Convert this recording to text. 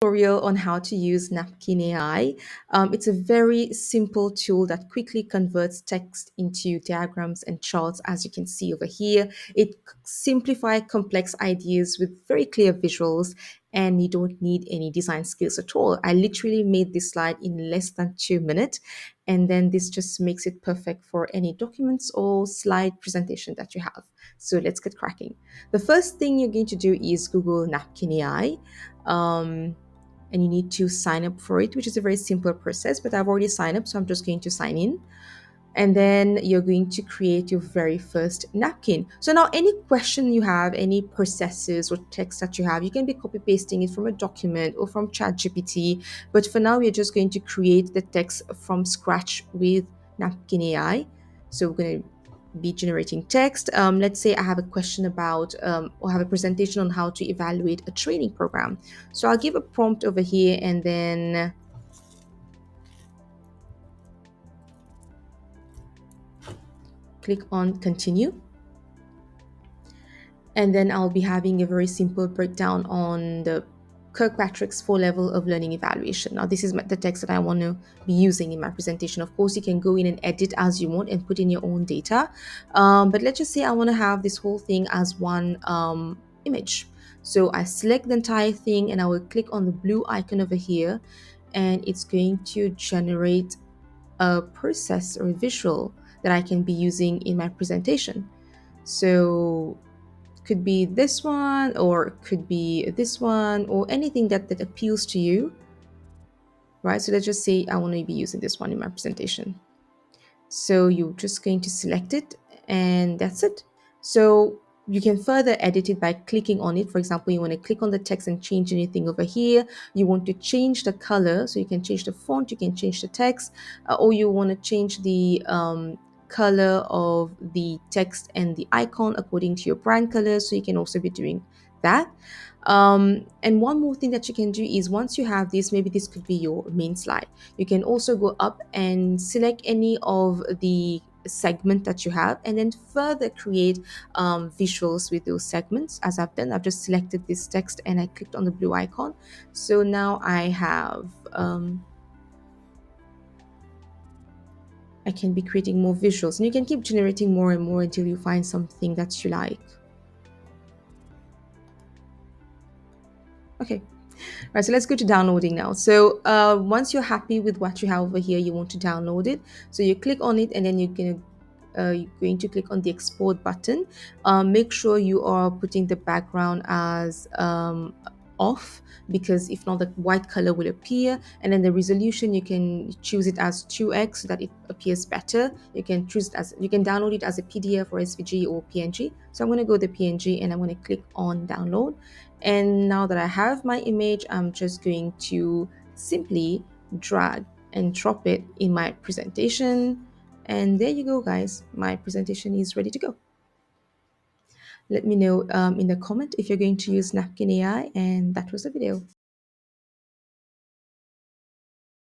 Tutorial on how to use Napkin AI. It's a very simple tool that quickly converts text into diagrams and charts, as you can see over here. It simplifies complex ideas with very clear visuals, and you don't need any design skills at all. I literally made this slide in less than 2 minutes, and then this just makes it perfect for any documents or slide presentation that you have. So let's get cracking. The first thing you're going to do is Google Napkin AI. And you need to sign up for it, which is a very simple process, but I've already signed up, so I'm just going to sign in. And then you're going to create your very first napkin. So now any question you have, any processes or text that you have, you can be copy pasting it from a document or from ChatGPT. But for now, we're just going to create the text from scratch with Napkin AI. So we're going to be generating text. Let's say I have a question about or have a presentation on how to evaluate a training program. So I'll give a prompt over here and then click on continue. And then I'll be having a very simple breakdown on the Kirkpatrick's 4 level of learning evaluation. Now, this is the text that I want to be using in my presentation. Of course, you can go in and edit as you want and put in your own data. But let's just say I want to have this whole thing as one image. So I select the entire thing and I will click on the blue icon over here, and it's going to generate a process or a visual that I can be using in my presentation. So could be this one or could be this one or anything that appeals to you, right? So let's just say I want to be using this one in my presentation. So you're just going to select it and that's it. So you can further edit it by clicking on it. For example, you want to click on the text and change anything over here. You want to change the color, so you can change the font, you can change the text, or you want to change the color of the text and the icon according to your brand color. So you can also be doing that. And one more thing that you can do is once you have this, maybe this could be your main slide. You can also go up and select any of the segment that you have and then further create visuals with those segments. As I've done, I've just selected this text and I clicked on the blue icon. So now I have I can be creating more visuals, and you can keep generating more and more until you find something that you like. Okay. Right, so let's go to downloading now. So once you're happy with what you have over here, you want to download it. So you click on it and then you're going to click on the export button. Make sure you are putting the background as off, because if not the white color will appear, and then the resolution you can choose it as 2x so that it appears better. You can choose it as, you can download it as a PDF or SVG or PNG. So I'm going to go the PNG and I'm going to click on download. And now that I have my image, I'm just going to simply drag and drop it in my presentation. And there you go, guys. My presentation is ready to go. Let me know in the comment if you're going to use Napkin AI. And that was the video.